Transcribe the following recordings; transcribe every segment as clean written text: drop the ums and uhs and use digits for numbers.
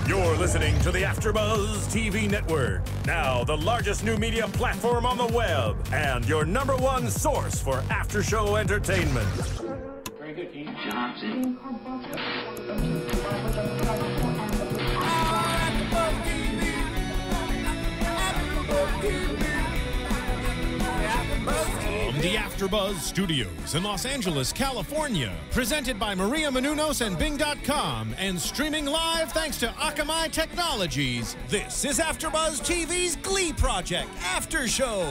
You're listening to the AFTERBUZZ TV Network, now the largest new media platform on the web, and your #1 source for after-show entertainment. Very good, King Johnson. From the AFTERBUZZ Studios in Los Angeles, California, presented by Maria Menounos and Bing.com, and streaming live thanks to Akamai Technologies, this is AFTERBUZZ TV's Glee Project After Show.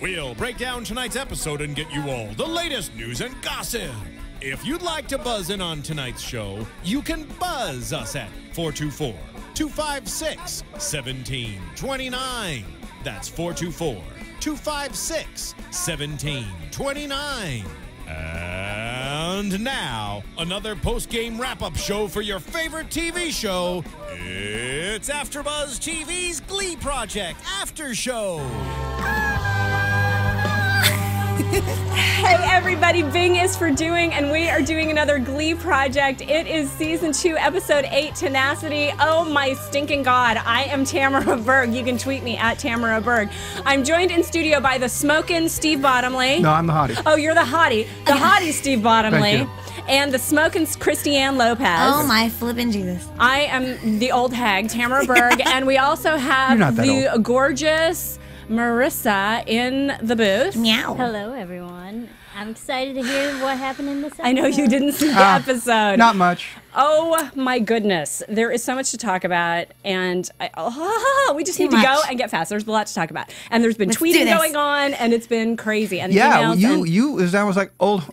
We'll break down tonight's episode and get you all the latest news and gossip. If you'd like to buzz in on tonight's show, you can buzz us at 424-256-1729. That's 424-256-1729. And now, another post-game wrap-up show for your favorite TV show. It's AFTERBUZZ TV's Glee Project After Show. Hey everybody, Bing is for doing, and we are doing another Glee project. It is season 2, episode 8, Tenacity. Oh my stinking God, I am Tamara Berg. You can tweet me at Tamara Berg. I'm joined in studio by the smokin' Steve Bottomley. No, I'm the hottie. Oh, you're the hottie. The hottie Steve Bottomley. Thank you. And the smokin' Christy-Anne Lopez. Oh my flippin' Jesus. I am the old hag, Tamara Berg, and we also have the gorgeous Marissa in the booth. Meow. Hello, everyone. I'm excited to hear what happened in this episode. I know you didn't see the episode. Not much. Oh my goodness. There is so much to talk about, and we just need to go and get fast. There's a lot to talk about. And there's been tweeting going on, and it's been crazy. And yeah, that was like old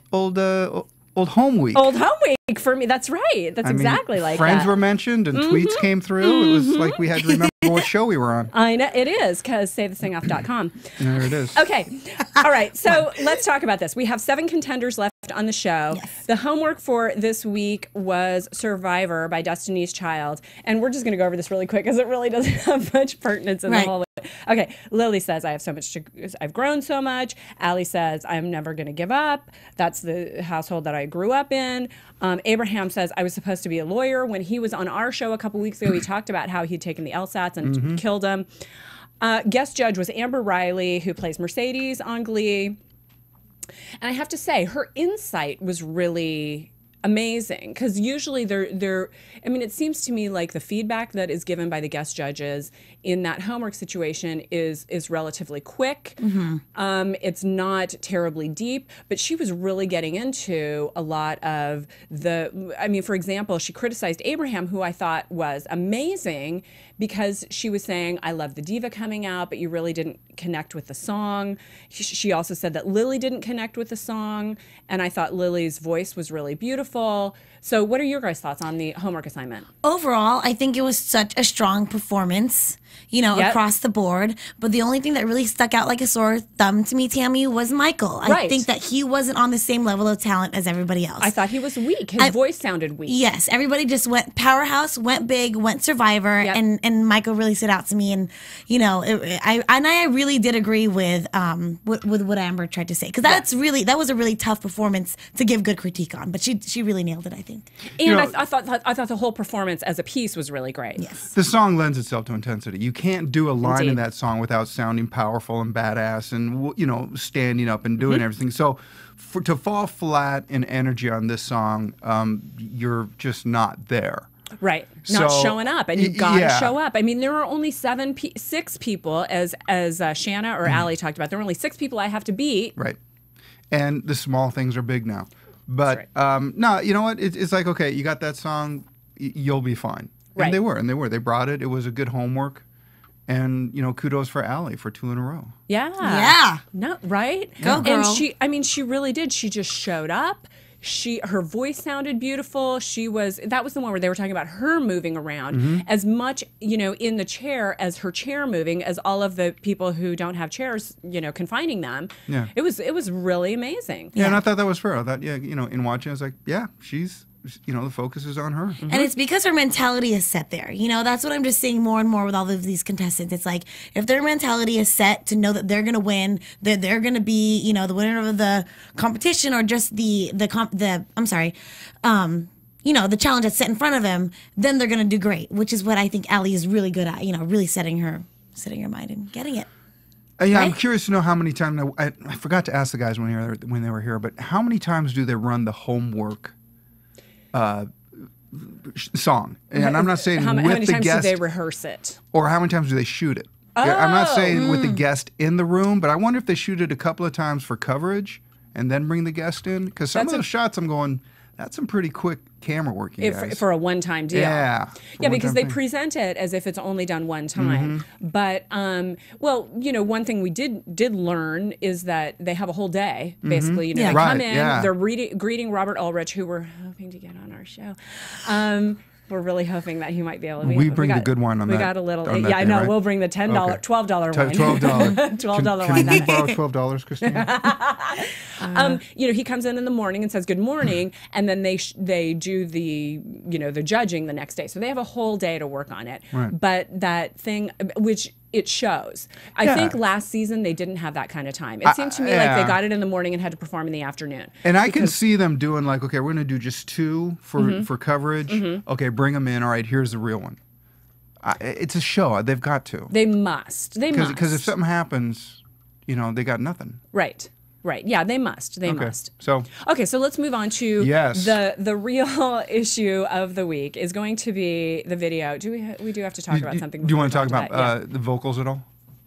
home week. Old home week for me. That's right. That's exactly like friends that. Friends were mentioned, and tweets came through. It was like we had to remember what show we were on. I know it is, because SaveTheSingoff.com. There it is. Okay. All right. So let's talk about this. We have 7 contenders left on the show. Yes. The homework for this week was Survivor by Destiny's Child. And we're just going to go over this really quick because it really doesn't have much pertinence in the whole. Okay. Lily says, I've grown so much. Allie says, I'm never going to give up. That's the household that I grew up in. Abraham says, I was supposed to be a lawyer. When he was on our show a couple weeks ago, he talked about how he'd taken the LSATs and killed him. Guest judge was Amber Riley, who plays Mercedes on Glee. And I have to say, her insight was really amazing, because usually it seems to me like the feedback that is given by the guest judges in that homework situation is relatively quick. It's not terribly deep, but she was really getting into a lot of for example, she criticized Abraham, who I thought was amazing, because she was saying, I love the diva coming out, but you really didn't connect with the song. She also said that Lily didn't connect with the song, and I thought Lily's voice was really beautiful. So what are your guys' thoughts on the homework assignment? Overall, I think it was such a strong performance, across the board. But the only thing that really stuck out like a sore thumb to me, Tammy, was Michael. I think that he wasn't on the same level of talent as everybody else. I thought he was weak. His voice sounded weak. Yes, everybody just went powerhouse, went big, went Survivor, and Michael really stood out to me. And I really did agree with what Amber tried to say, because that was a really tough performance to give good critique on. But she really nailed it, I think. And I thought the whole performance as a piece was really great. Yes, the song lends itself to intensity. You can't do a line in that song without sounding powerful and badass, and standing up and doing everything. So, to fall flat in energy on this song, you're just not there. Right, not showing up, and you've got to show up. I mean, there are only 6 people, as Shanna or Allie talked about. There are only 6 people I have to beat. Right, and the small things are big now. But no, you know what? It's like, okay, you got that song, you'll be fine. Right. And they were. They brought it. It was a good homework. And, kudos for Allie for 2 in a row. Yeah. Yeah. No, right? Go, girl. And she really did. She just showed up. Her voice sounded beautiful. That was the one where they were talking about her moving around as much, in the chair as her chair moving, as all of the people who don't have chairs, confining them. Yeah. It was really amazing. Yeah, and I thought that was fair. I thought, in watching, I was like, yeah, she's the focus is on her. And it's because her mentality is set there. That's what I'm just seeing more and more with all of these contestants. It's like, if their mentality is set to know that they're going to win, that they're going to be, the winner of the competition, or just you know, the challenge that's set in front of him, then they're going to do great, which is what I think Allie is really good at, you know, really setting her mind and getting it. Yeah, Right? I'm curious to know how many times, I forgot to ask the guys when they were here, but how many times do they run the homework song? And I'm not saying How with many the times guest, do they rehearse it? or how many times do they shoot it? Yeah, I'm not saying with the guest in the room, but I wonder if they shoot it a couple of times for coverage and then bring the guest in, because some of those shots I'm going, that's some pretty quick camera work, you guys. For a one-time deal. Yeah. Yeah, because they present it as if it's only done one time. But, well, you know, one thing we did learn is that they have a whole day, basically. You know, they come in, they're greeting Robert Ulrich, who we're hoping to get on our show. We're really hoping that he might be able to. We bring the good wine on that. We got a little. On Yeah, that I day, know. right? We'll bring the $12 wine. $12. $12 Can wine. we borrow $12, Christy-Anne? You know, he comes in the morning and says good morning, and then they do the, you know, the judging the next day. So they have a whole day to work on it. Right. But that thing, which it shows. I think last season they didn't have that kind of time. It seemed to me like they got it in the morning and had to perform in the afternoon. And I can see them doing like, okay, we're going to do just 2 for coverage. Okay, bring them in. All right, here's the real one. It's a show. They've got to. They must. They must. Because if something happens, you know, they got nothing. Right. Right. Yeah, they must. They must. So let's move on to the real issue of the week is going to be the video. We do have to talk about something. Do you want to talk about the vocals at all?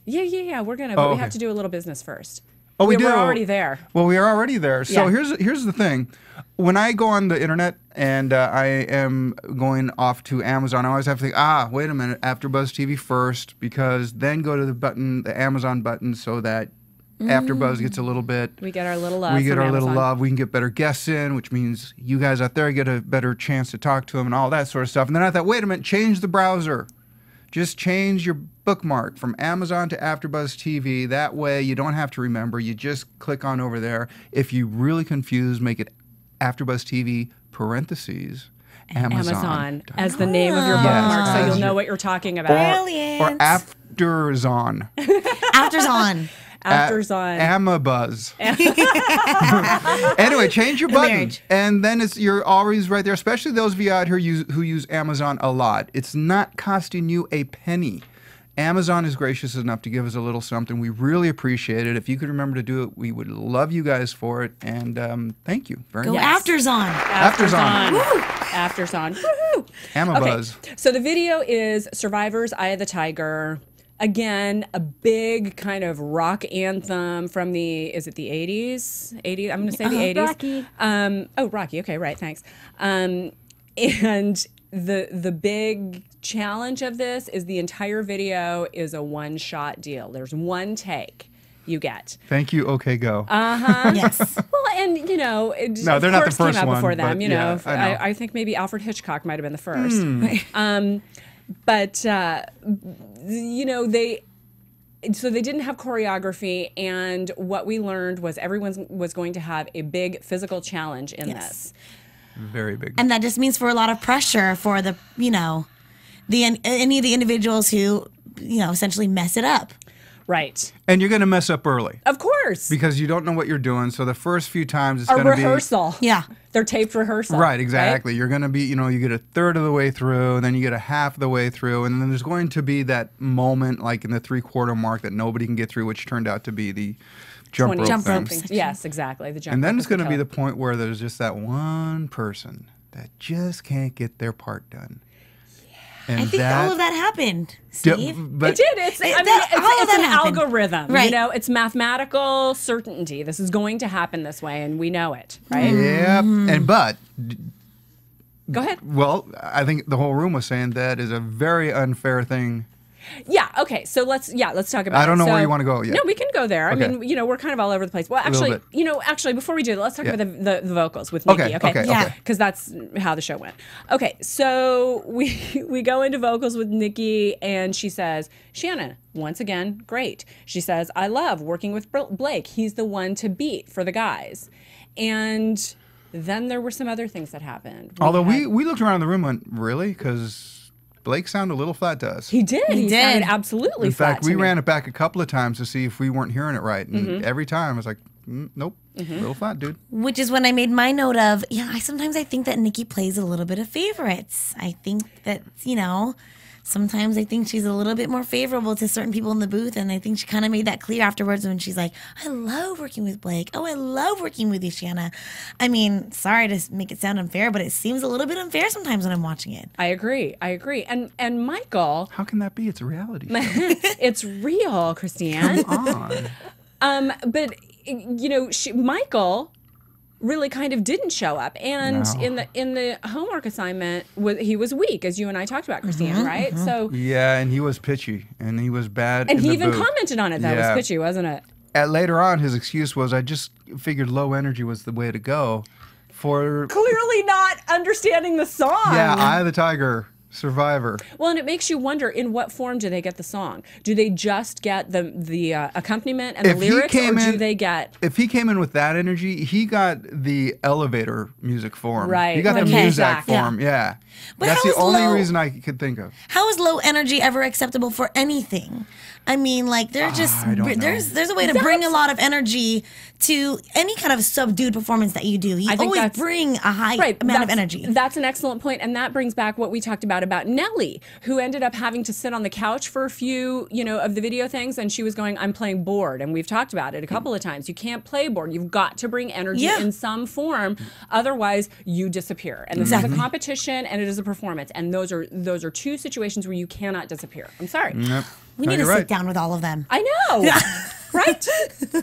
Yeah. We're gonna. But we have to do a little business first. Oh, we do. We're already there. Well, we are already there. So here's the thing. When I go on the internet and I am going off to Amazon, I always have to think, wait a minute, AfterBuzz TV first, because then go to the Amazon button, so that AfterBuzz gets a little bit. We get our little love. We get from our Amazon. little love. We can get better guests in, which means you guys out there get a better chance to talk to them and all that sort of stuff. And then I thought, wait a minute, change the browser. Just change your bookmark from Amazon to AfterBuzz TV. That way you don't have to remember. You just click on over there. If you're really confused, make it AfterBuzz TV parentheses Amazon as the name of your bookmark, so you'll know what you're talking about. Brilliant. Or AfterZon. AfterZon. AfterZon. AmaBuzz. Anyway, change your button, and then you're always right there. Especially those of you out here who use Amazon a lot. It's not costing you a penny. Amazon is gracious enough to give us a little something. We really appreciate it. If you could remember to do it, we would love you guys for it. And thank you very much. Go AfterZon. AfterZon. Woo. AfterZon. Woo-hoo. AmaBuzz. Okay. So the video is Survivor's Eye of the Tiger. Again, a big kind of rock anthem from is it the 80s? 80s? I'm going to say the 80s. Rocky. Rocky. Okay, right. Thanks. And the big challenge of this is the entire video is a one-shot deal. There's one take you get. Thank you. Okay, go. Yes. Well, and you know, No, they're not the first came out one, before them. but You know, yeah, I know. I think maybe Alfred Hitchcock might have been the first. But you know, they didn't have choreography, and what we learned was everyone was going to have a big physical challenge in this. Very big. And that just means for a lot of pressure for the, you know, any of the individuals who, you know, essentially mess it up. Right. And you're going to mess up early. Of course. Because you don't know what you're doing. So the first few times it's going A to be rehearsal. Yeah. They're taped rehearsal. Right, exactly. You're going to be, you know, you get a third of the way through, and then you get a half of the way through, and then there's going to be that moment like in the 3/4 mark that nobody can get through, which turned out to be the jump rope thing. Yes, exactly. The jump And then rope it's going to be killer. the point where there's just that one person that just can't get their part done. And I think all of that happened, Steve. But It did. It's an happened. algorithm. Right. You know, it's mathematical certainty. This is going to happen this way, and we know it, right? yeah, but Go ahead. well, I think the whole room was saying that is a very unfair thing. Yeah. Okay. So let's talk about. I don't know it. where So- you wanna go yet. No, we can go there. Okay. I mean, you know, we're kind of all over the place. Well, little actually, before we do that, let's talk Yeah. about the vocals with Okay, Nikki. Okay. okay, Yeah. okay. Because that's how the show went. Okay. So we go into vocals with Nikki, and she says, Shannon, once again, great. She says, I love working with Blake. He's the one to beat for the guys. And then there were some other things that happened. Although we looked around the room and went, really? Because Blake sounded a little flat to us. He did. He did. sounded absolutely In flat fact, we to me. ran it back a couple of times to see if we weren't hearing it right. And every time I was like, nope. Little flat, dude. Which is when I made my note of, sometimes I think that Nikki plays a little bit of favorites. I think that, sometimes I think she's a little bit more favorable to certain people in the booth, and I think she kind of made that clear afterwards when she's like, I love working with Blake. Oh, I love working with you, Shanna. I mean, sorry to make it sound unfair, but it seems a little bit unfair sometimes when I'm watching it. I agree. And Michael... How can that be? It's a reality show. It's real, Christy-Anne. Come on. But, Michael... really kind of didn't show up, and in the homework assignment he was weak, as you and I talked about, Christy-Anne, right? So and he was pitchy, and he was bad. And in he the even booth. commented on it. That was pitchy, wasn't it? Later on, his excuse was, "I just figured low energy was the way to go." For clearly not understanding the song. Yeah, Eye of the Tiger. Survivor. Well, and it makes you wonder, in what form do they get the song? Do they just get the accompaniment and the lyrics, or do they get... If he came in with that energy, he got the elevator music form. Right. He got the music form, yeah. But that's the only reason I could think of. How is low energy ever acceptable for anything? I mean, like, they're just... There's a way to bring a lot of energy to any kind of subdued performance that you do. You always bring a high amount of energy. That's an excellent point, and that brings back what we talked about Nelly, who ended up having to sit on the couch for a few, of the video things, and she was going, I'm playing bored, and we've talked about it a couple of times. You can't play bored. You've got to bring energy in some form, otherwise you disappear. And this is a competition, and it is a performance, and those are two situations where you cannot disappear. I'm sorry. Yep. We need to sit down with all of them. I know. Right?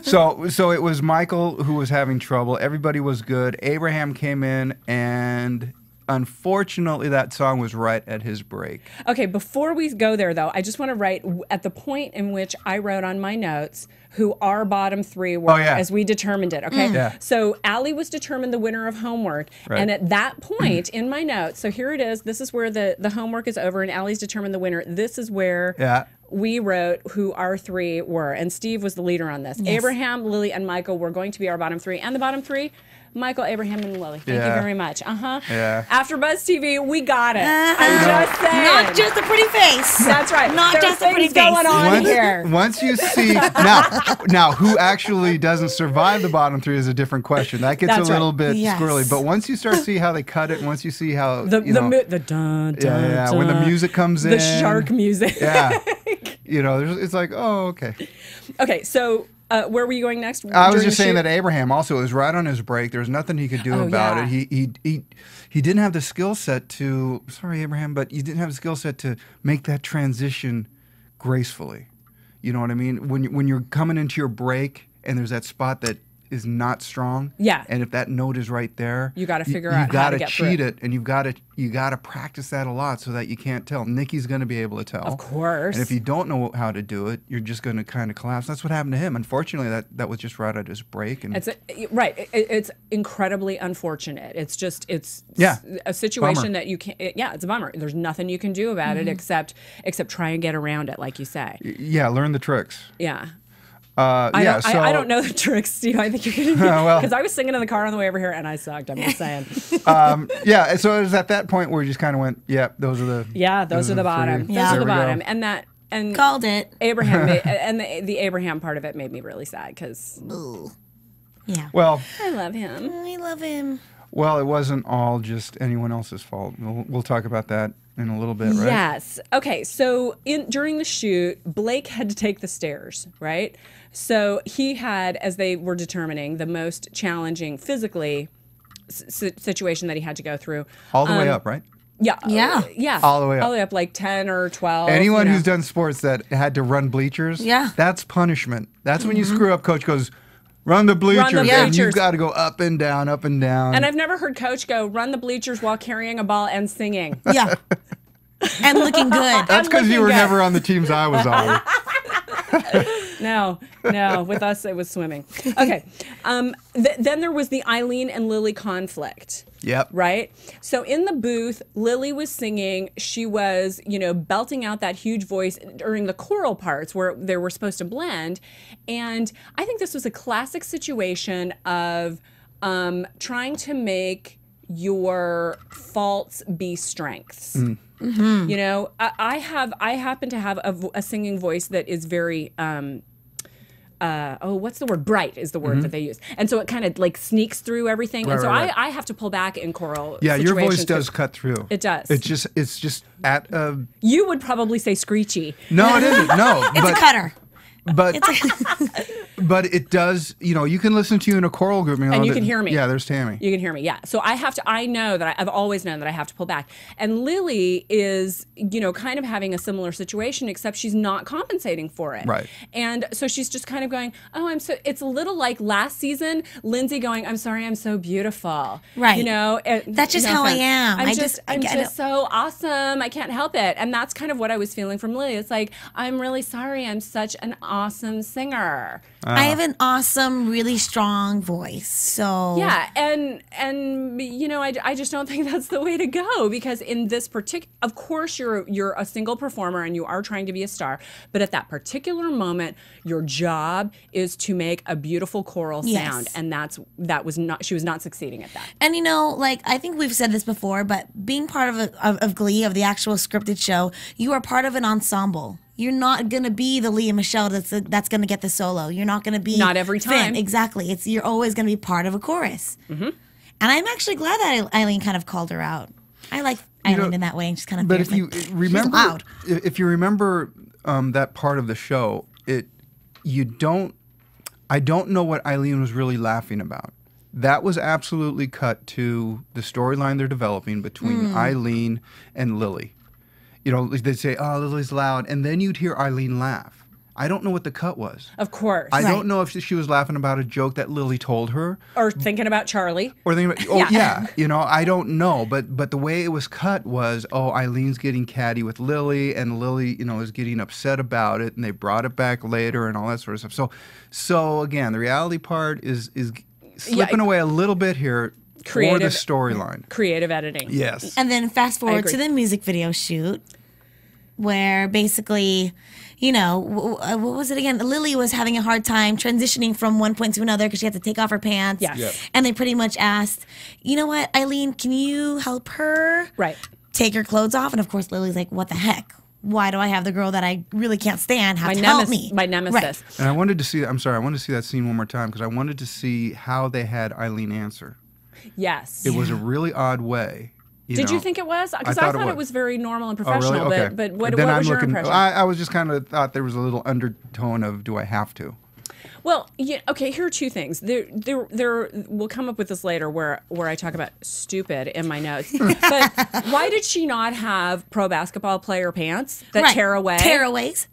So it was Michael who was having trouble. Everybody was good. Abraham came in, and unfortunately that song was right at his break. Okay, before we go there, though, I just want to write at the point in which I wrote on my notes who our bottom three were as we determined it, okay? Yeah. So Allie was determined the winner of homework, and at that point in my notes, so here it is, this is where the homework is over and Allie's determined the winner. This is where we wrote who our three were, and Steve was the leader on this. Yes. Abraham, Lily, and Michael were going to be our bottom three, and the bottom three, Michael, Abraham, and Lily. Thank you very much. Yeah. AfterBuzz TV, we got it. I'm just saying. Not just a pretty face. That's right. Not There's just a pretty things face. going on here. Once you see now who actually doesn't survive the bottom three is a different question. That gets a little bit squirrely. But once you start to see how they cut it, and once you see how the dun, dun, when the music comes in, the shark music. It's like, oh, okay. Okay, so. Where were you going next? I was just saying that Abraham also was right on his break. There was nothing he could do about it. He didn't have the skill set to. Sorry, Abraham, but you didn't have the skill set to make that transition gracefully. You know what I mean? When you're coming into your break and there's that spot that is not strong. Yeah. And if that note is right there, you got to figure out how to get through it. You got to cheat it, and you got to practice that a lot so that you can't tell. Nikki's going to be able to tell. Of course. And if you don't know how to do it, you're just going to kind of collapse. That's what happened to him. Unfortunately, that was just right at his break. And it's incredibly unfortunate. It's a situation that you can't. It's a bummer. There's nothing you can do about it except try and get around it, like you say. Yeah, learn the tricks. Yeah. I don't know the tricks, Steve. I think you're going to because I was singing in the car on the way over here and I sucked. I'm just saying. So it was at that point where you just kind of went, those are the those are the bottom. Those are the bottom, and called it. Abraham and the Abraham part of it made me really sad because well, I love him. I love him. Well, it wasn't all just anyone else's fault. We'll talk about that in a little bit, right? Yes. Okay. So during the shoot, Blake had to take the stairs, right? So he had, as they were determining, the most challenging physically situation that he had to go through. All the way up, right? Yeah. All the way up. All the way up, like 10 or 12. Anyone who's done sports that had to run bleachers, that's punishment. That's when you screw up. Coach goes, run the bleachers. And you've got to go up and down, up and down. And I've never heard Coach go, run the bleachers while carrying a ball and singing. Yeah. And looking good. That's because you were never on the teams I was on. No. With us, it was swimming. Okay. Then there was the Eileen and Lily conflict. Yep. Right? So in the booth, Lily was singing. She was, belting out that huge voice during the choral parts where they were supposed to blend. And I think this was a classic situation of trying to make your faults be strengths. Mm-hmm. I happen to have a singing voice that is very what's the word? Bright is the word that they use. And so it kind of like sneaks through everything. And so I have to pull back in choral Yeah, your voice situations. does cut through. It does. It's just at a... You would probably say screechy. No, it isn't. No. It's a cutter. But but it does, you know, you can listen to you in a choral group. And you can hear me. Yeah, there's Tammy. You can hear me, yeah. So I know that I've always known that I have to pull back. And Lily is, you know, kind of having a similar situation, except she's not compensating for it. Right. And so she's just kind of going, oh, it's a little like last season, Lindsay going, I'm sorry, I'm so beautiful. Right. You know? That's just how I am. I'm just so awesome. I can't help it. And that's kind of what I was feeling from Lily. It's like, I'm really sorry. I'm such an awesome singer. I have an awesome, really strong voice. So yeah, and you know, I just don't think that's the way to go, because in this particular, of course, you're a single performer and you are trying to be a star, but at that particular moment, your job is to make a beautiful choral sound, and she was not succeeding at that. And you know, like I think we've said this before, but being part of Glee, of the actual scripted show, you are part of an ensemble. You're not gonna be the Leah Michelle that's gonna get the solo. You're not gonna be not every time. Exactly. You're always gonna be part of a chorus. And I'm actually glad that Eileen kind of called her out. I like Eileen in that way, and she's kind of. But if you remember, she's loud. If you remember that part of the show, I don't know what Eileen was really laughing about. That was absolutely cut to the storyline they're developing between Eileen and Lily. You know, they'd say, oh, Lily's loud. And then you'd hear Eileen laugh. I don't know what the cut was. Of course. I don't know if she was laughing about a joke that Lily told her. Or thinking about Charlie. Or thinking about, yeah. You know, I don't know. But the way it was cut was, oh, Eileen's getting catty with Lily, and Lily, you know, is getting upset about it, and they brought it back later and all that sort of stuff. So again, the reality part is slipping away a little bit here. For the storyline. Creative editing. Yes. And then fast forward to the music video shoot, where basically, you know, what was it again? Lily was having a hard time transitioning from one point to another because she had to take off her pants. Yes. Yep. And they pretty much asked, you know what, Eileen, can you help her take her clothes off? And of course, Lily's like, what the heck? Why do I have the girl that I really can't stand have to help me? My nemesis. Right. And I wanted to see that scene one more time because I wanted to see how they had Eileen answer. Yes. It was a really odd way. Did you think it was? Because I thought it was very normal and professional. Oh, really? Okay. But what was your impression? I was just kind of thought there was a little undertone of, do I have to? Well, yeah, okay, here are two things. We'll come up with this later where I talk about stupid in my notes. But why did she not have pro basketball player pants that tear away? Tearaways.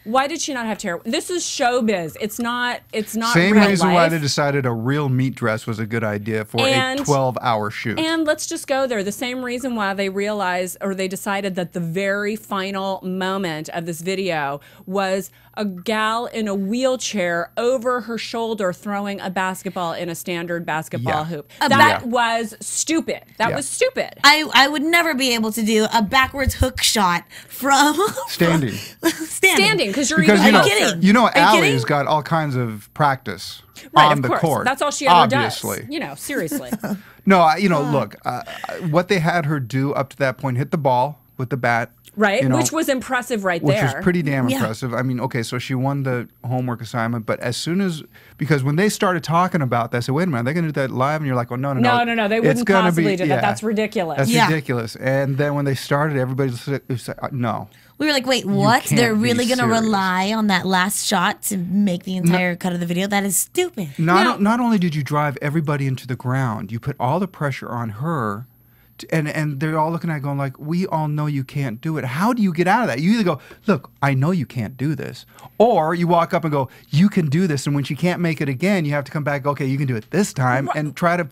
Why did she not have tear? This is showbiz. It's not Same real reason life. why they decided a real meat dress was a good idea for a 12-hour shoot. And let's just go there. The same reason why they realized, or they decided that the very final moment of this video was a gal in a wheelchair over her shoulder throwing a basketball in a standard basketball hoop. That was stupid. That was stupid. I would never be able to do a backwards hook shot from standing. Standing, because you're kidding. You know, Allie's got all kinds of practice on the court. That's all she ever obviously does. You know, seriously. No, you know, look, what they had her do up to that point, hit the ball with the bat. Right, you know, which was impressive there. Which was pretty damn impressive. I mean, okay, so she won the homework assignment, but as soon as, because when they started talking about that, I said, wait a minute, are they going to do that live? And you're like, oh, no, they wouldn't possibly do that. That's ridiculous. That's ridiculous. And then when they started, everybody was like, no. We were like, wait, what? They're really going to rely on that last shot to make the entire cut of the video? That is stupid. Not only did you drive everybody into the ground, you put all the pressure on her. And they're all looking at it going like, we all know you can't do it. How do you get out of that? You either go, look, I know you can't do this. Or you walk up and go, you can do this. And when she can't make it again, you have to come back, okay, you can do it this time, and try to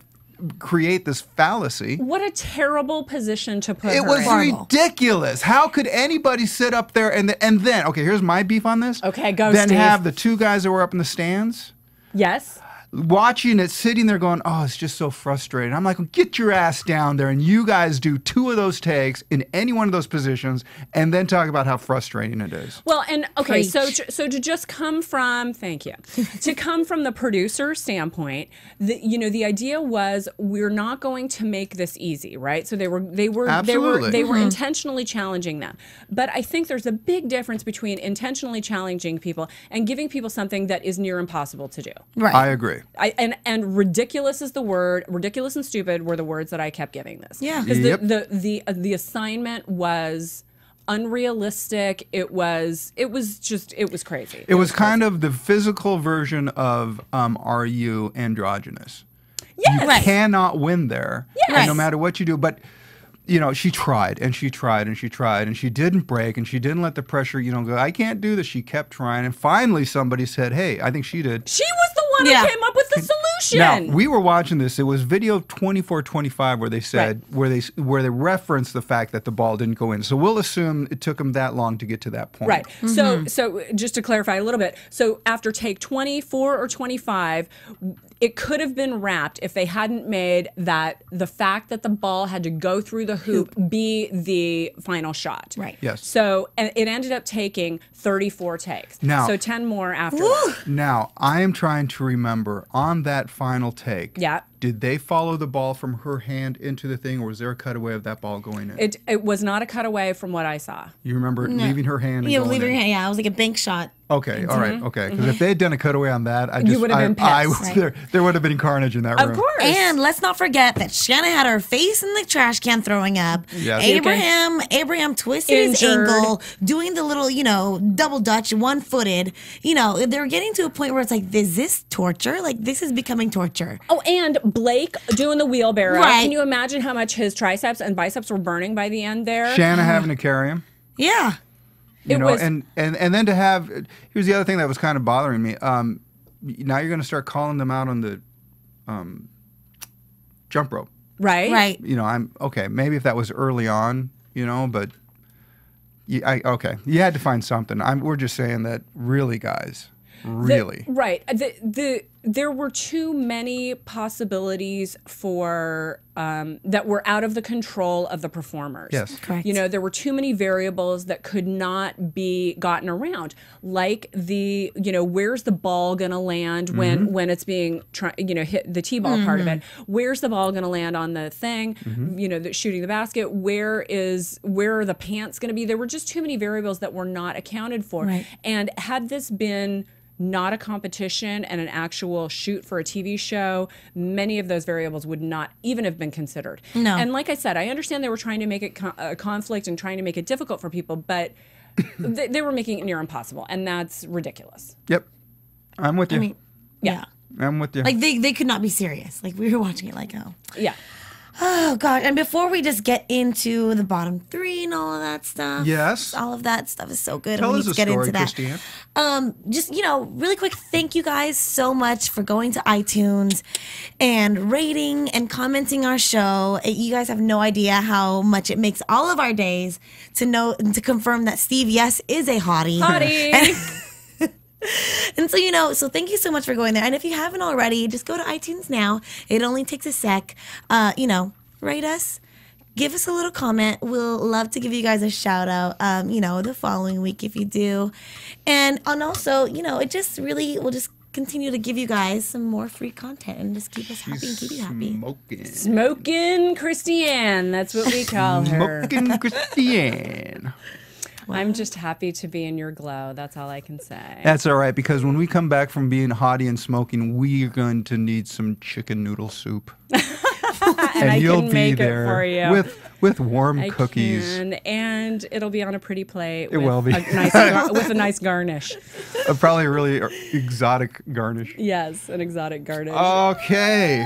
create this fallacy. What a terrible position to put her in. It was ridiculous. How could anybody sit up there and then, okay, here's my beef on this. Okay, go, Then Steve. have the two guys that were up in the stands. Yes. watching it, sitting there going, oh, it's just so frustrating. I'm like, well, get your ass down there and you guys do 2 of those takes in any one of those positions and then talk about how frustrating it is. Well, and okay, so to just come from, thank you, to come from the producer standpoint, the idea was we're not going to make this easy, right? So they were intentionally challenging them. But I think there's a big difference between intentionally challenging people and giving people something that is near impossible to do. Right. I agree. And ridiculous is the word. Ridiculous and stupid were the words that I kept giving this. Yeah. Because Yep. the assignment was unrealistic. It was crazy. It was kind of the physical version of Are You Androgynous? Yes. You cannot win there. Yes. And no matter what you do. But, you know, she tried and she tried and she tried and she didn't break and she didn't let the pressure, go, I can't do this. She kept trying. And finally somebody said, hey, I think she did. She was the one who came up with the solution. Now, we were watching this. It was video 2425 where they said, where they referenced the fact that the ball didn't go in. So we'll assume it took them that long to get to that point. Right. So just to clarify a little bit, so after take 24 or 25, it could have been wrapped if they hadn't made the fact that the ball had to go through the hoop be the final shot. Right. Yes. So it ended up taking 34 takes. Now, so 10 more after that. Now, I am trying to remember on that final take. Yeah. Did they follow the ball from her hand into the thing, or was there a cutaway of that ball going in? It was not a cutaway from what I saw. You remember leaving her hand and going leaving in? her hand. Yeah, it was like a bank shot. Okay, all right, okay. Because if they had done a cutaway on that, You would have been pissed. I was there would have been carnage in that room. Of course. And let's not forget that Shanna had her face in the trash can throwing up. Yes. Abraham twisted his ankle, doing the little, double dutch, one-footed. They're getting to a point where it's like, is this torture? Like, this is becoming torture. Oh, and Blake doing the wheelbarrow. Right. Can you imagine how much his triceps and biceps were burning by the end there? Shanna having to carry him. Yeah. And then to have, here's the other thing that was kind of bothering me. Now you're going to start calling them out on the jump rope. Right. Right. I'm okay. Maybe if that was early on, but you had to find something. We're just saying that, really, guys, really. There were too many possibilities for that were out of the control of the performers. Yes. Correct. There were too many variables that could not be gotten around, like where's the ball going to land when it's being hit the T-ball part of it? Where's the ball going to land on the thing? Shooting the basket. Where are the pants going to be? There were just too many variables that were not accounted for. Right. And had this been not a competition and an actual shoot for a TV show, many of those variables would not even have been considered. No. And like I said, I understand they were trying to make it a conflict and trying to make it difficult for people, but they were making it near impossible, and that's ridiculous. Yep. I'm with you. I mean, yeah. I'm with you. Like, they could not be serious. Like, we were watching it like, oh. Yeah. Oh, God. And before we just get into the bottom 3 and all of that stuff. Yes. All of that stuff is so good. Tell and we us need a to get story, into that. Christy-Anne. Just, really quick, thank you guys so much for going to iTunes and rating and commenting our show. You guys have no idea how much it makes all of our days to confirm that Steve, yes, is a hottie. Hottie! And so, so thank you so much for going there. And if you haven't already, just go to iTunes now. It only takes a sec. Rate us. Give us a little comment. We'll love to give you guys a shout out, the following week if you do. And also, it just really will just continue to give you guys some more free content and just keep us happy and keep you happy. Smoking Christy-Anne. That's what we call her. Smoking Christy-Anne. I'm just happy to be in your glow. That's all I can say. That's all right, because when we come back from being hottie and smoking, we are going to need some chicken noodle soup. and I you'll can be make there it for you. with warm I cookies. Can, and it'll be on a pretty plate. It will be. With a nice garnish. Probably a really exotic garnish. Yes, an exotic garnish. Okay.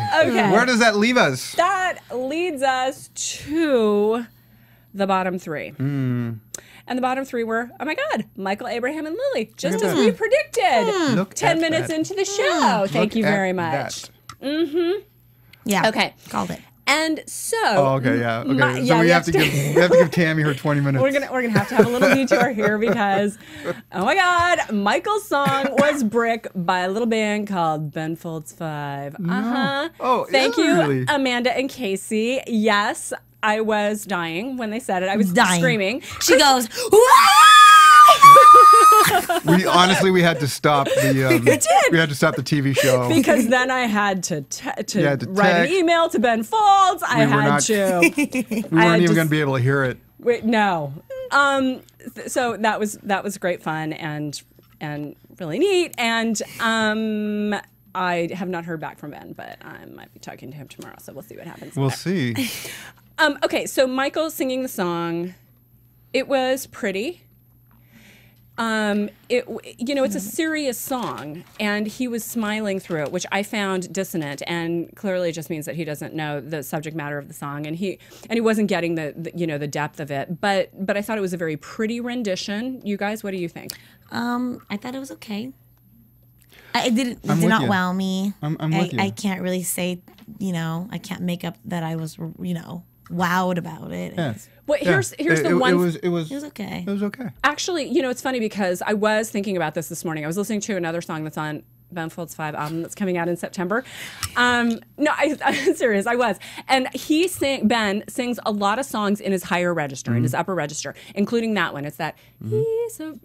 Where does that leave us? That leads us to the bottom 3. And the bottom 3 were, oh my God, Michael, Abraham, and Lily, just as we predicted. Look 10 at minutes that. into the show. Thank you very much. Yeah. Okay. Called it. And so, okay, yeah, okay. So we have to give Tammy her 20 minutes. We're gonna have to have a little detour here because, oh my God, Michael's song was "Brick" by a little band called Ben Folds 5. Oh, thank you, really? Amanda and Casey. Yes, I was dying when they said it. I was dying. screaming. She goes, We had to stop the. We had to stop the TV show because then I had to write an email to Ben Folds. We weren't even going to be able to hear it. Wait, no. So that was great fun and really neat. And I have not heard back from Ben, but I might be talking to him tomorrow. So we'll see what happens. We'll see. Okay, so Michael singing the song. It was pretty. It's a serious song, and he was smiling through it, which I found dissonant, and clearly it just means that he doesn't know the subject matter of the song, and he wasn't getting the depth of it. But I thought it was a very pretty rendition. You guys, what do you think? I thought it was okay. It did not wow me. I'm with you. I can't really say, I can't make up that I was, wowed about it. Yes. Well, here's the one. It was okay. It was okay. Actually, it's funny because I was thinking about this morning. I was listening to another song that's on Ben Folds 5 album that's coming out in September. No, I'm serious. I was. And Ben sings a lot of songs in his higher register, in his upper register, including that one. It's that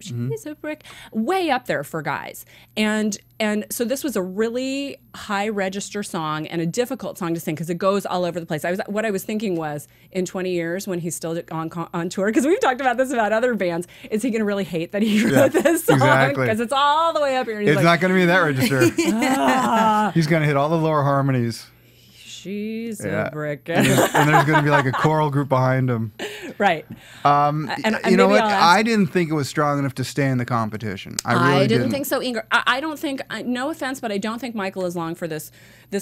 she's a brick, way up there for guys. And so this was a really high register song and a difficult song to sing because it goes all over the place. What I was thinking was, in 20 years when he's still on tour, because we've talked about this about other bands, is he going to really hate that he wrote this song? Exactly. Because it's all the way up here. And It's not going to be that register. He's going to hit all the lower harmonies. She's a brick. And there's going to be like a choral group behind him. Right. And you know what? I didn't think it was strong enough to stay in the competition. I really didn't think so, Inger. I don't think, no offense, but I don't think Michael is long for this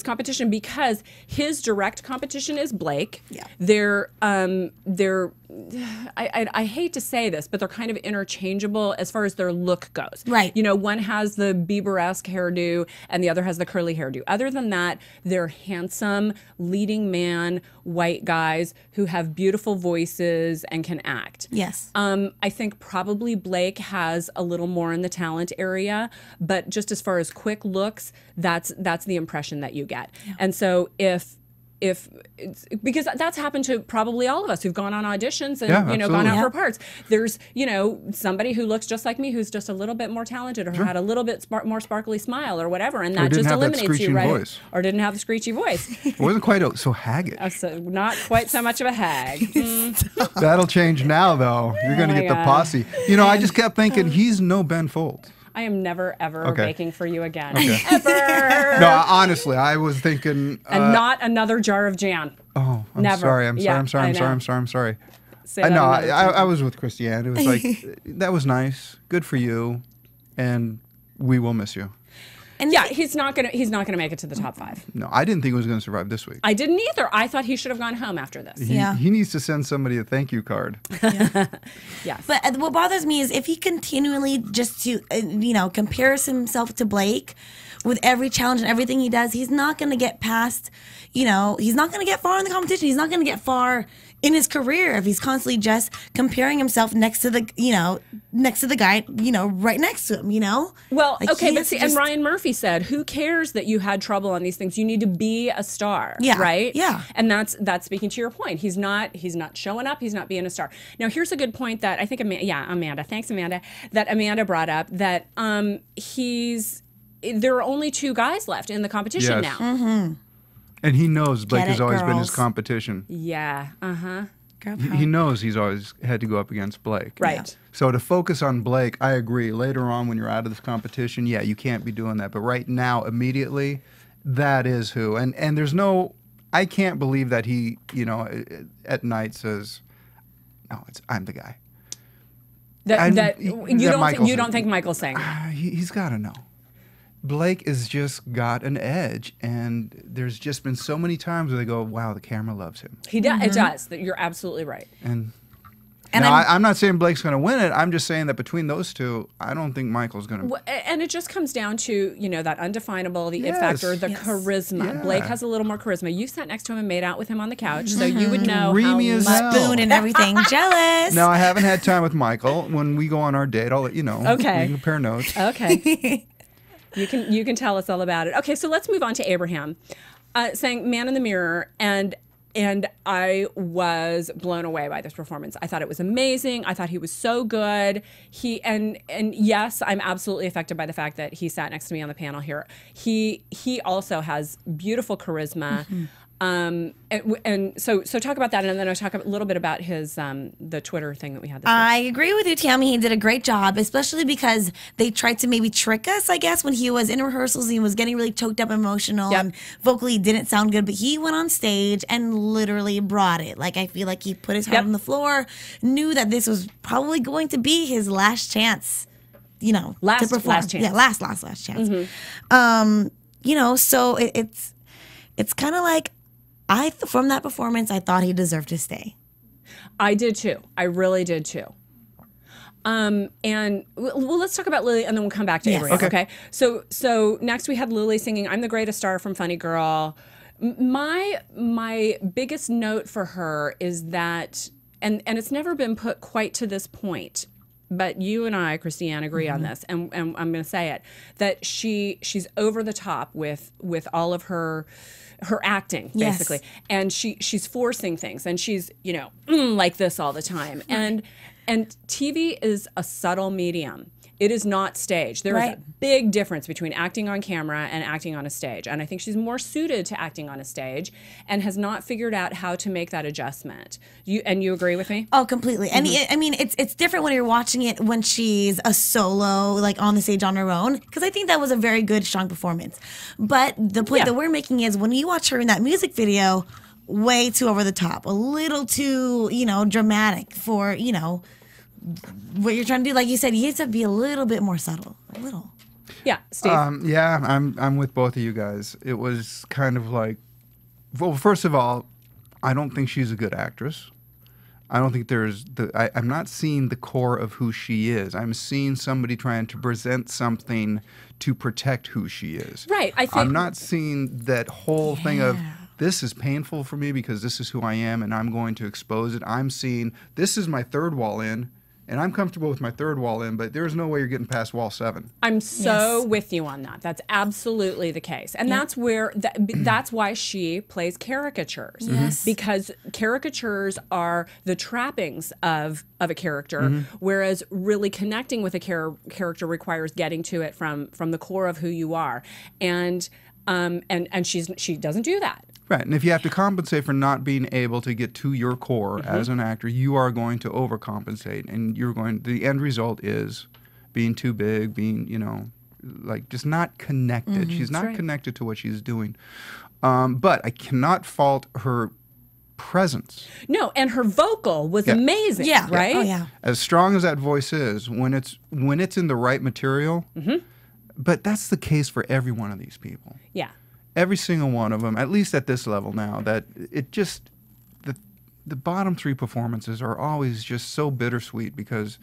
competition because his direct competition is Blake. Yeah. I hate to say this, but they're kind of interchangeable as far as their look goes. Right. One has the Bieber-esque hairdo and the other has the curly hairdo. Other than that, they're handsome, leading man, white guys who have beautiful voices and can act. Yes. I think probably Blake has a little more in the talent area, but just as far as quick looks, that's the impression that you get. Yeah. And so if because that's happened to probably all of us who've gone on auditions and gone out for parts. There's somebody who looks just like me who's just a little bit more talented or had a little bit more sparkly smile or whatever, and that just eliminates you, right? Voice. Or didn't have the screechy voice. It wasn't quite so haggish. So not quite so much of a hag. That'll change now, though. You're going to get the posse. I just kept thinking he's no Ben Folds. I am never, ever baking for you again. Okay. Ever. No, honestly, I was thinking... and not another jar of jam. Oh, I'm never. Sorry. I'm sorry. No, I was with Christy-Anne. It was like, that was nice. Good for you. And we will miss you. And yeah, he's not gonna make it to the top 5. No, I didn't think he was going to survive this week. I didn't either. I thought he should have gone home after this. He needs to send somebody a thank you card. Yes. But what bothers me is if he continually just compares himself to Blake with every challenge and everything he does, he's not going to get past. He's not going to get far in the competition. He's not going to get far in his career if he's constantly just comparing himself next to the guy, right next to him, Well, okay, but see, and Ryan Murphy said, who cares that you had trouble on these things? You need to be a star, right? Yeah. And that's speaking to your point. He's not showing up. He's not being a star. Now, here's a good point that I think, Amanda, thanks, Amanda, that Amanda brought up, that there are only 2 guys left in the competition now. Mm-hmm. And he knows Blake has always been his competition. Yeah. He knows he's always had to go up against Blake. Right. Yeah. So to focus on Blake, I agree. Later on, when you're out of this competition, you can't be doing that. But right now, immediately, that is who. And there's no, I can't believe that he, at night says, no, I'm the guy. You don't think Michael's saying that? He's got to know. Blake has just got an edge, and there's just been so many times where they go, wow, the camera loves him. It does. You're absolutely right. And And now, I'm not saying Blake's going to win it. I'm just saying that between those two, I don't think Michael's going to. And it just comes down to, that undefinable, the it factor, the charisma. Yeah. Blake has a little more charisma. You sat next to him and made out with him on the couch, so you would know Dreamy how as much. hell. spoon and everything. Jealous. No, I haven't had time with Michael. When we go on our date, I'll let you know. Okay. We can compare notes. Okay. You can tell us all about it. Okay, so let's move on to Abraham, saying "Man in the Mirror," and I was blown away by this performance. I thought it was amazing. I thought he was so good. And yes, I'm absolutely affected by the fact that he sat next to me on the panel here. He also has beautiful charisma. And so talk about that, and then I'll talk a little bit about his the Twitter thing that we had this I agree with you, Tammy. He did a great job, especially because they tried to maybe trick us, I guess, when he was in rehearsals. He was getting really choked up, emotional, and vocally didn't sound good. But he went on stage and literally brought it. Like, I feel like he put his heart on the floor, knew that this was probably going to be his last chance, to perform. Last chance. Yeah, last chance. So it's kind of like, from that performance, I thought he deserved to stay. I did too. I really did too. And let's talk about Lily, and then we'll come back to Abraham. Okay. So next we had Lily singing "I'm the Greatest Star" from Funny Girl. My biggest note for her is that, and it's never been put quite to this point, but you and I, Christy-Anne, agree on this, and I'm going to say it, that she's over the top with all of her acting, basically. Yes. And she's forcing things, and she's, like this all the time. And TV is a subtle medium. It is not stage. There is a big difference between acting on camera and acting on a stage. And I think she's more suited to acting on a stage and has not figured out how to make that adjustment. You agree with me? Oh, completely. And I mean, it's different when you're watching it when she's a solo, like on the stage on her own, because I think that was a very good, strong performance. But the point that we're making is when you watch her in that music video, way too over the top, a little too, dramatic for, what you're trying to do. Like you said, you have to be a little bit more subtle. A little. Yeah, Steve. I'm with both of you guys. It was kind of like, well, first of all, I don't think she's a good actress. I don't think I'm not seeing the core of who she is. I'm seeing somebody trying to present something to protect who she is. Right. I'm not seeing that whole thing of, this is painful for me because this is who I am and I'm going to expose it. I'm seeing, this is my third wall in. And I'm comfortable with my third wall in, but there's no way you're getting past wall 7. I'm so with you on that. That's absolutely the case. And that's where, that's why she plays caricatures. Yes. Because caricatures are the trappings of a character, whereas really connecting with a character requires getting to it from the core of who you are. And she doesn't do that. Right, and if you have to compensate for not being able to get to your core as an actor, you are going to overcompensate, and the end result is being too big, being, like just not connected. She's not connected to what she's doing. But I cannot fault her presence. No, and her vocal was amazing. Yeah, right. Oh yeah. As strong as that voice is, when it's in the right material. But that's the case for every one of these people. Yeah. Every single one of them, at least at this level now, that it just, the bottom 3 performances are always just so bittersweet because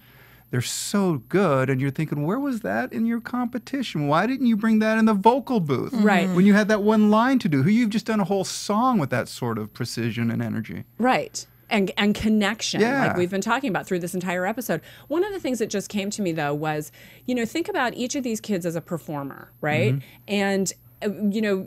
they're so good, and you're thinking, where was that in your competition? Why didn't you bring that in the vocal booth? Right. When you had that one line to do, you've just done a whole song with that sort of precision and energy. Right. And connection, Yeah. like we've been talking about through this entire episode. One of the things that just came to me, though, was, think about each of these kids as a performer, right? And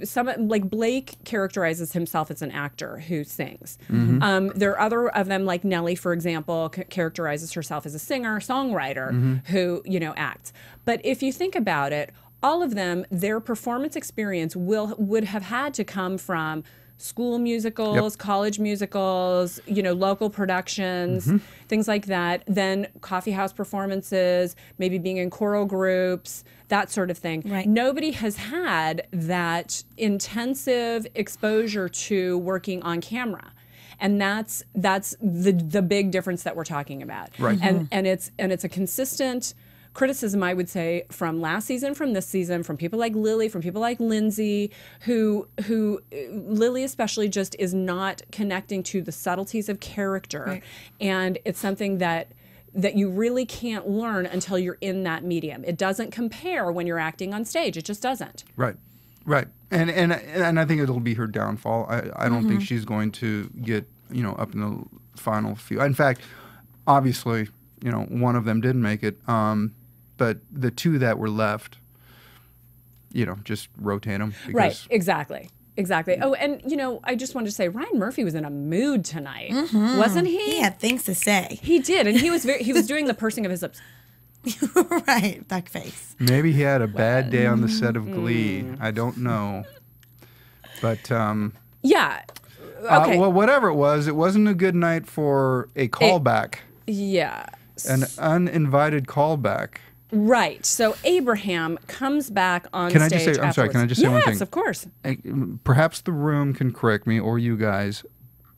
some like Blake characterizes himself as an actor who sings. There are other of them, like Nellie, for example, characterizes herself as a singer, songwriter who acts. But if you think about it, all of them, their performance experience would have had to come from school musicals, college musicals, local productions, things like that. Then coffee house performances, maybe being in choral groups, that sort of thing. Right. Nobody has had that intensive exposure to working on camera. And that's the big difference that we're talking about. Right. And it's a consistent criticism, I would say, from last season, from this season, from people like Lily, from people like Lindsay, who Lily especially just is not connecting to the subtleties of character. Right. And it's something that you really can't learn until you're in that medium. It doesn't compare when you're acting on stage. It just doesn't. Right. Right. And I think it'll be her downfall. I don't think she's going to get, up in the final few. In fact, obviously, one of them didn't make it. But the two that were left, just rotate them. Right. Exactly. Exactly. Oh, and, I just wanted to say Ryan Murphy was in a mood tonight, wasn't he? He had things to say. He did, and he was doing the pursing of his lips. Right, duck face. Maybe he had a bad day on the set of Glee. I don't know. But, yeah. Okay. Well, whatever it wasn't a good night for a callback. Yeah. An uninvited callback. Right. So Abraham comes back on stage. Can I just say, I'm sorry, can I just say one thing? Yes, of course. Perhaps the room can correct me, or you guys.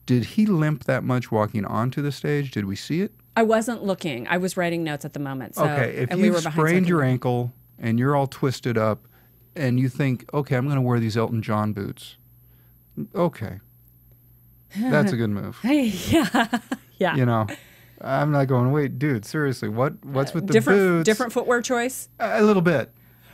Did he limp that much walking onto the stage? Did we see it? I wasn't looking. I was writing notes at the moment. So, okay, if you sprained your ankle and you're all twisted up and you think, okay, I'm going to wear these Elton John boots. Okay. That's a good move. Yeah. Yeah. I'm not going, wait, dude, seriously, what's with the boots? Different footwear choice? A little bit.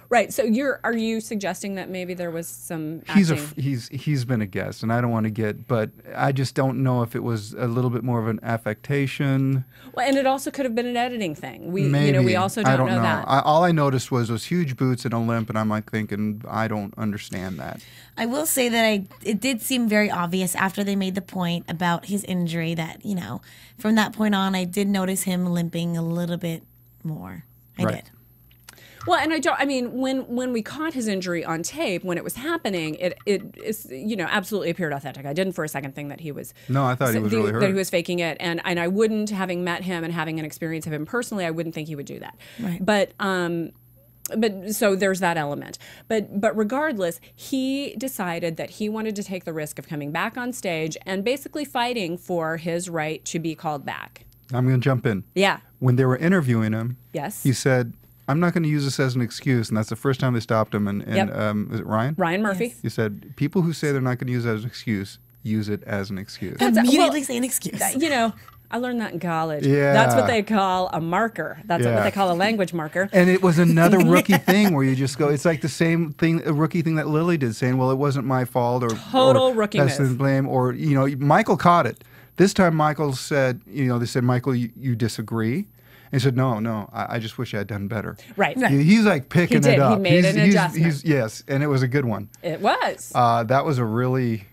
Right. So are you suggesting that maybe there was some acting? He's been a guest, and I don't want to but I just don't know if it was a little bit more of an affectation. Well, and it also could have been an editing thing. Maybe. We also don't know that. All I noticed was those huge boots and a limp, and I'm like thinking, I don't understand that. I will say that it did seem very obvious after they made the point about his injury that, from that point on, I did notice him limping a little bit more. I did. Well, and when we caught his injury on tape, when it was happening, it absolutely appeared authentic. I didn't for a second think that he was. No, I thought he was really hurt. That he was faking it, and I wouldn't, having met him and having an experience of him personally, I wouldn't think he would do that. Right. But so there's that element. But regardless, he decided that he wanted to take the risk of coming back on stage and basically fighting for his right to be called back. I'm going to jump in. Yeah. When they were interviewing him, yes, he said, I'm not going to use this as an excuse, and that's the first time they stopped him. And is it Ryan? Ryan Murphy. Yes. He said, people who say they're not going to use it as an excuse, use it as an excuse. Immediately say an excuse. I learned that in college. Yeah. That's what they call a marker. That's what they call a language marker. And it was another rookie thing where you just go, it's like the same thing, a rookie thing that Lily did, saying, well, it wasn't my fault. Total rookie that's move. the blame. Or, Michael caught it. This time Michael said, they said, Michael, you disagree. And he said, no, I just wish I had done better. Right. He's like picking it up. He made an adjustment. Yes, and it was a good one. It was. That was a really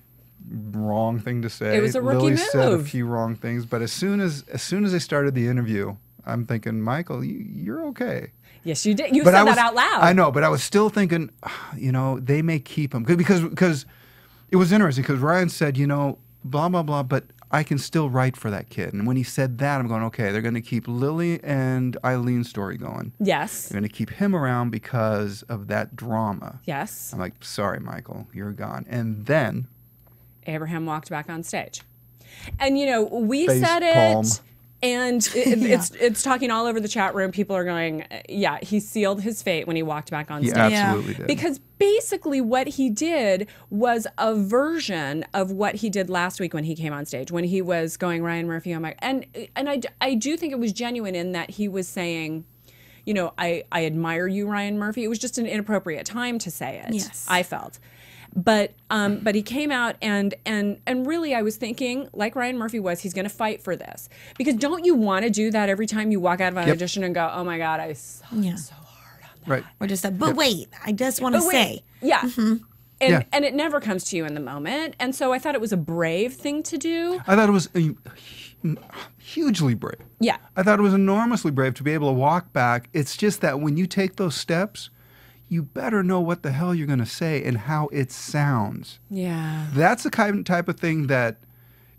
wrong thing to say. It was a rookie Lily move. said a few wrong things, but as soon as they started the interview, I'm thinking, Michael, you're okay. Yes, you did. You said that out loud. I know, but I was still thinking, they may keep him because it was interesting because Ryan said, blah blah blah, but I can still write for that kid. And when he said that, I'm going, okay, they're going to keep Lily and Eileen's story going. Yes. They're going to keep him around because of that drama. Yes. I'm like, sorry, Michael, you're gone. And then Abraham walked back on stage. And, we Face said palm. it. And it's talking all over the chat room. People are going, yeah, he sealed his fate when he walked back on stage. He absolutely did. Because basically what he did was a version of what he did last week when he came on stage, when he was going, Ryan Murphy, oh my, and I do think it was genuine in that he was saying, I admire you, Ryan Murphy. It was just an inappropriate time to say it. Yes. I felt. But he came out and really I was thinking, like Ryan Murphy was, he's going to fight for this. Because don't you want to do that every time you walk out of an audition and go, oh my God, I sucked so hard on that. Right. Or just but wait, I just want to say. Yeah. And it never comes to you in the moment. And so I thought it was a brave thing to do. I thought it was hugely brave. Yeah. I thought it was enormously brave to be able to walk back. It's just that when you take those steps, you better know what the hell you're going to say and how it sounds. Yeah. That's the type of thing that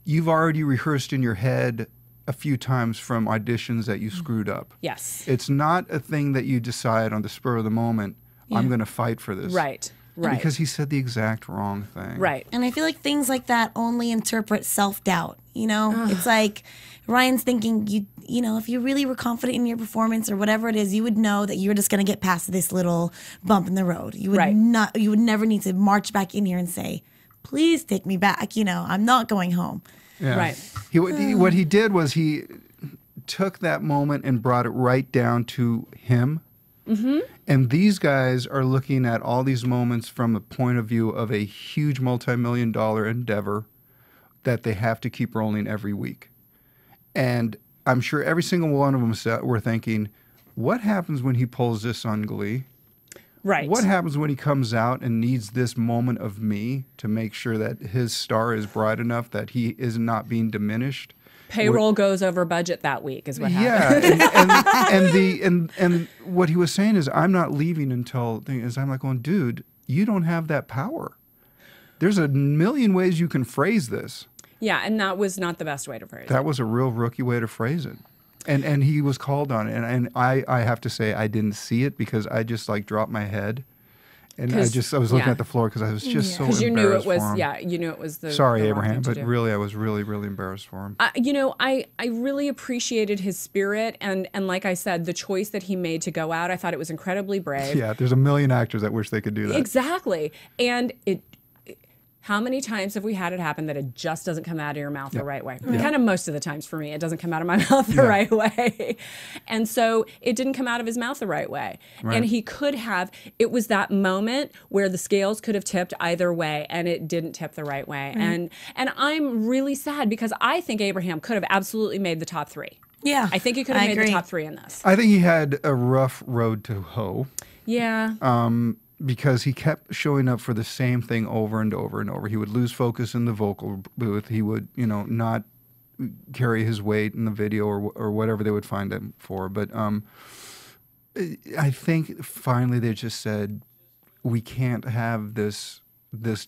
you've already rehearsed in your head a few times from auditions that you screwed up. Yes. It's not a thing that you decide on the spur of the moment, I'm going to fight for this. Right. Right. Because he said the exact wrong thing. Right. And I feel like things like that only interpret self-doubt, you know? It's like Ryan's thinking, you know, if you really were confident in your performance or whatever it is, you would know that you're just going to get past this little bump in the road. You would you would never need to march back in here and say, please take me back, you know, I'm not going home. Yeah. Right. What he did was he took that moment and brought it right down to him. Mm-hmm. And these guys are looking at all these moments from the point of view of a huge multi-million-dollar endeavor that they have to keep rolling every week. And I'm sure every single one of them were thinking, what happens when he pulls this on Glee? Right. What happens when he comes out and needs this moment of me to make sure that his star is bright enough that he is not being diminished? Payroll goes over budget that week is what happened. Yeah, and what he was saying is, I'm not leaving until. I'm like going, dude, you don't have that power. There's a million ways you can phrase this. Yeah, and that was not the best way to phrase it. That was a real rookie way to phrase it. And he was called on it. And I have to say, I didn't see it because I just like dropped my head. And I was looking at the floor because I was just so embarrassed you knew it was, for him. You knew it was the Sorry, the wrong Abraham, thing to but do. really, I was really, really embarrassed for him. You know, I really appreciated his spirit. And like I said, the choice that he made to go out, I thought it was incredibly brave. Yeah, there's a million actors that wish they could do that. Exactly. And how many times have we had it happen that it just doesn't come out of your mouth the right way? Yeah. Kind of most of the times for me, it doesn't come out of my mouth the right way. And so it didn't come out of his mouth the right way. Right. And he could have, it was that moment where the scales could have tipped either way and it didn't tip the right way. Right. And I'm really sad because I think Abraham could have absolutely made the top 3. Yeah. I think he could have made the top 3 in this. I think he had a rough road to hoe. Yeah. Because he kept showing up for the same thing over and over and over. He would lose focus in the vocal booth. He would, you know, not carry his weight in the video or whatever they would find him for. But I think finally they just said, we can't have this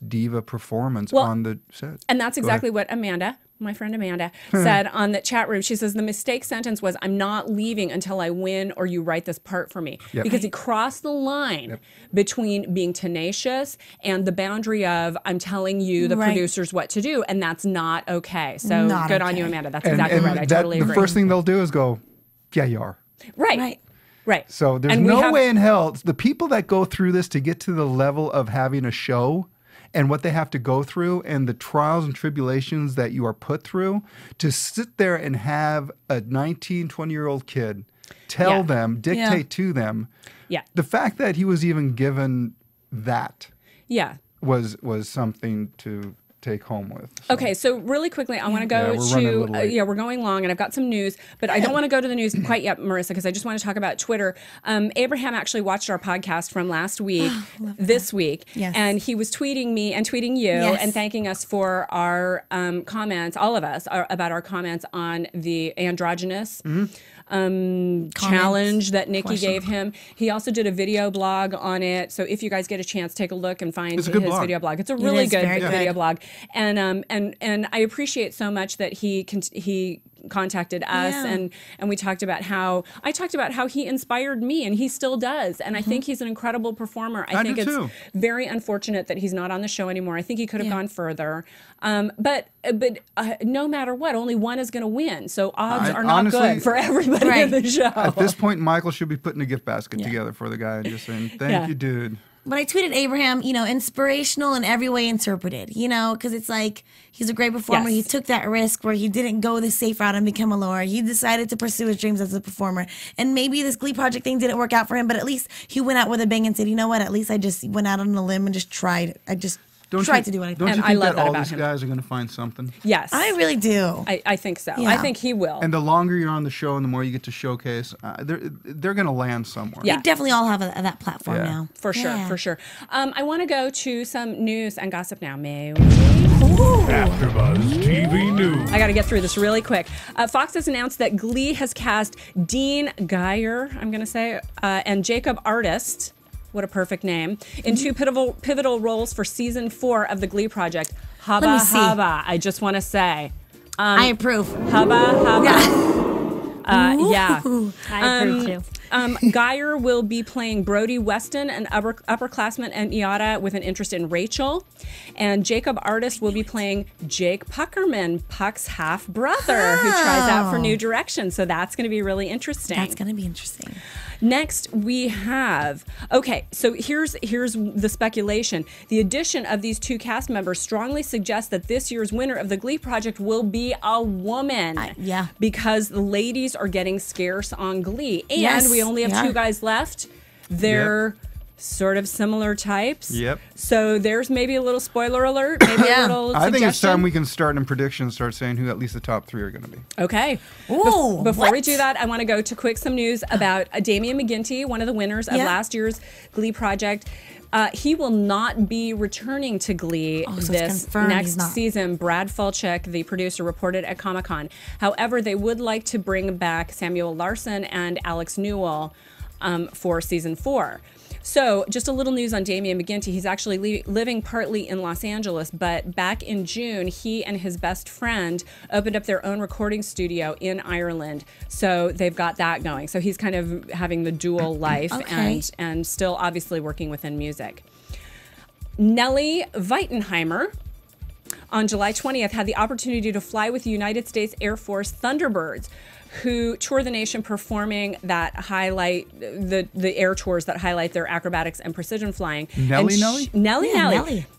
diva performance on the set. And that's exactly what Amanda, my friend Amanda, said on the chat room. She says, the mistake sentence was, I'm not leaving until I win or you write this part for me. Yep. Because he crossed the line between being tenacious and the boundary of, I'm telling you, the producers, what to do. And that's not okay. So good on you, Amanda. That's exactly right. I totally agree. The first thing they'll do is go, yeah, you are. Right. So there's no way in hell, the people that go through this to get to the level of having a show and what they have to go through and the trials and tribulations that you are put through, to sit there and have a 19, 20-year-old kid tell them, dictate to them. Yeah. The fact that he was even given that was something to take home with. So. Okay, so really quickly, I want to go to, we're going long and I've got some news, but I don't want to go to the news quite yet, Marissa, because I just want to talk about Twitter. Abraham actually watched our podcast from last week, this week, and he was tweeting me and tweeting you and thanking us for our comments, all of us, about our comments on the androgynous challenge that Nikki gave him. He also did a video blog on it. So if you guys get a chance, take a look and find his video blog. It's a really good video blog. And I appreciate so much that he contacted us and we talked about how he inspired me and he still does. And I think he's an incredible performer. I think it's very unfortunate that he's not on the show anymore. I think he could have gone further. But no matter what, only one is going to win. So odds are not good for everybody in the show. At this point, Michael should be putting a gift basket together for the guy and just saying, thank you, dude. But I tweeted Abraham, you know, inspirational in every way interpreted, you know, because it's like he's a great performer. He took that risk where he didn't go the safe route and become a lawyer. He decided to pursue his dreams as a performer. And maybe this Glee Project thing didn't work out for him, but at least he went out with a bang and said, you know what, at least I just went out on a limb and just tried. I just tried to do what I thought. Don't you think that all these guys are going to find something? Yes. I really do. I think so. Yeah. I think he will. And the longer you're on the show and the more you get to showcase, they're going to land somewhere. They definitely all have that platform now. For sure. I want to go to some news and gossip now. May AfterBuzz TV News. I got to get through this really quick. Fox has announced that Glee has cast Dean Geyer, I'm going to say, and Jacob Artist. What a perfect name. In two pivotal roles for season 4 of the Glee Project. Hubba hubba, I just want to say. I approve. Hubba hubba. I approve too. Geyer will be playing Brody Weston, an upperclassman at IATA with an interest in Rachel. And Jacob Artist will be playing Jake Puckerman, Puck's half-brother, who tries out for New Direction. So that's going to be really interesting. That's going to be interesting. Next, we have, okay, so here's the speculation. The addition of these two cast members strongly suggests that this year's winner of the Glee Project will be a woman. Yeah. Because the ladies are getting scarce on Glee. And we only have two guys left. They're sort of similar types. Yep. So there's maybe a little spoiler alert, maybe a little I think it's suggestion. time we can start in predictions, start saying who at least the top 3 are going to be. Okay. Ooh, Before we do that, I want to go to some news about Damian McGinty, one of the winners of last year's Glee Project. He will not be returning to Glee this next season. Brad Falchuk, the producer, reported at Comic-Con. However, they would like to bring back Samuel Larson and Alex Newell for season 4. So just a little news on Damian McGinty. He's actually living partly in Los Angeles, but back in June, he and his best friend opened up their own recording studio in Ireland. So they've got that going. So he's kind of having the dual life and still obviously working within music. Nellie Weitenheimer on July 20th had the opportunity to fly with the United States Air Force Thunderbirds, who tour the nation performing that highlight the air tours that highlight their acrobatics and precision flying. Nellie.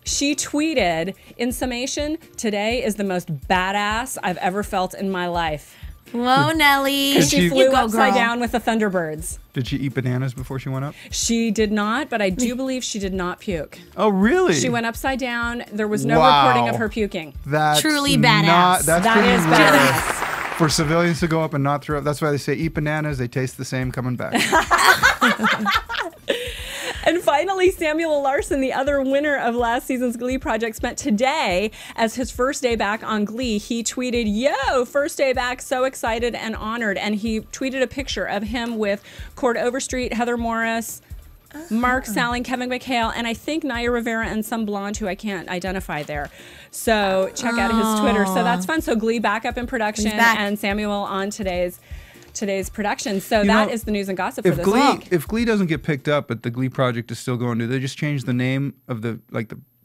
She tweeted, in summation, today is the most badass I've ever felt in my life. Whoa, Nellie. She flew upside down with the Thunderbirds. Did she eat bananas before she went up? She did not, but I do believe she did not puke. Oh, really? She went upside down. There was no recording of her puking. That's truly badass. That is badass. For civilians to go up and not throw up. That's why they say eat bananas. They taste the same coming back. And finally, Samuel Larson, the other winner of last season's Glee Project, spent today as his first day back on Glee. He tweeted, "Yo, first day back, so excited and honored." And he tweeted a picture of him with Cord Overstreet, Heather Morris, Mark Salling, Kevin McHale, and I think Naya Rivera and some blonde who I can't identify there. So check out his Twitter. So that's fun. So Glee back up in production and Samuel on today's production. So that is the news and gossip for this week. If Glee doesn't get picked up, but the Glee Project is still going, do they just change the name of the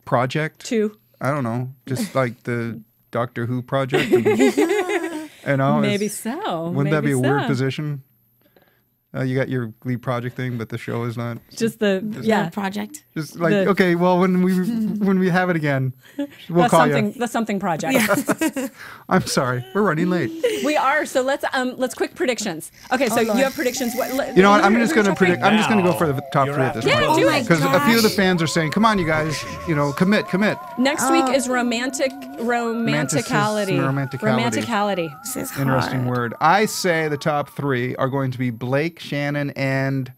project? To? I don't know. Just like the Doctor Who project? You know, maybe so. Wouldn't that be a weird position? You got your Glee Project thing, but the show is not. Just the project. Just like okay, well when we have it again, we'll call you. The something project. Yeah. I'm sorry, we're running late. We are. So let's quick predictions. Okay, so you have predictions. You know what? I'm just going to predict. I'm just going to go for the top 3 at this point. Do it. Because a few of the fans are saying, "Come on, you guys, commit." Next week is romanticality. Romanticality. This is interesting word. I say the top 3 are going to be Blake, Shannon, and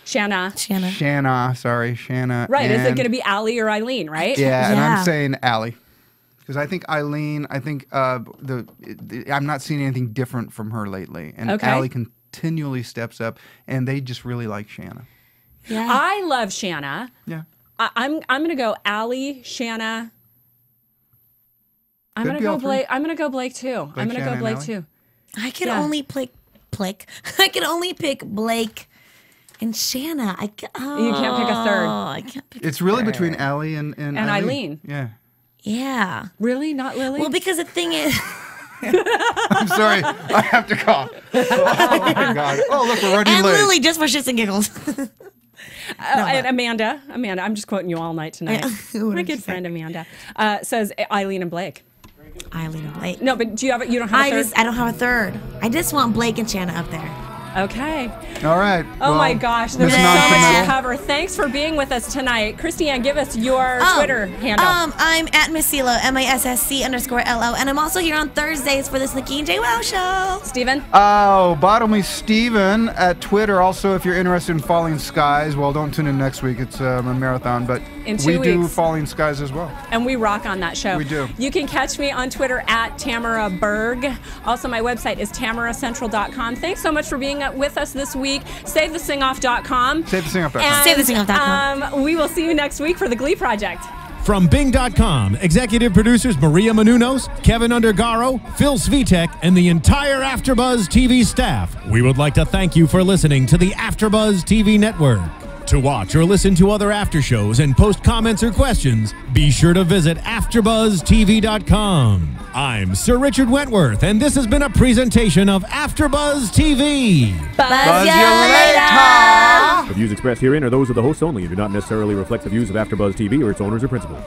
Shanna. Sorry, Shanna. Right. Is it going to be Allie or Eileen? Right. Yeah, and I'm saying Allie. Because I think Eileen, I'm not seeing anything different from her lately. And Allie continually steps up, and they just really like Shanna. Yeah. I love Shanna. Yeah. I'm going to go Allie, Shanna. I'm going to go Blake. I'm going to go Blake too. I'm going to go Blake too. I can only pick I can only pick Blake and Shanna. You can't pick a third. I can't pick. It's really between Allie and Eileen. Yeah. Yeah. Really? Not Lily? Well, because the thing is... I'm sorry. I have to call. Oh, my God. Oh, look, we're running late. And Lily, just for shits and giggles. And Amanda, I'm just quoting you all night tonight. My good friend Amanda says Eileen and Blake. Eileen and Blake. No, but you don't have a third? I don't have a third. I just want Blake and Shanna up there. Okay. All right. Oh my gosh, there's so much to cover. Thanks for being with us tonight. Christy-Anne, give us your Twitter handle. I'm at Missilo, MISSC_LO, and I'm also here on Thursdays for the Snooki and J. Wow Show. Steven? Oh, Bottomley Steven at Twitter. Also, if you're interested in Falling Skies, well, don't tune in next week. It's a marathon, but we do Falling Skies as well. And we rock on that show. We do. You can catch me on Twitter at Tamara Berg. Also, my website is tamaracentral.com. Thanks so much for being with us this week. SaveTheSingoff.com. SaveTheSingoff.com. SaveTheSingoff.com. We will see you next week for the Glee Project. From Bing.com, executive producers Maria Menounos, Kevin Undergaro, Phil Svitek, and the entire AfterBuzz TV staff, we would like to thank you for listening to the AfterBuzz TV network. To watch or listen to other after shows and post comments or questions, be sure to visit AfterBuzzTV.com. I'm Sir Richard Wentworth, and this has been a presentation of AfterBuzz TV. Buzz you later! The views expressed herein are those of the hosts only and do not necessarily reflect the views of AfterBuzz TV or its owners or principals.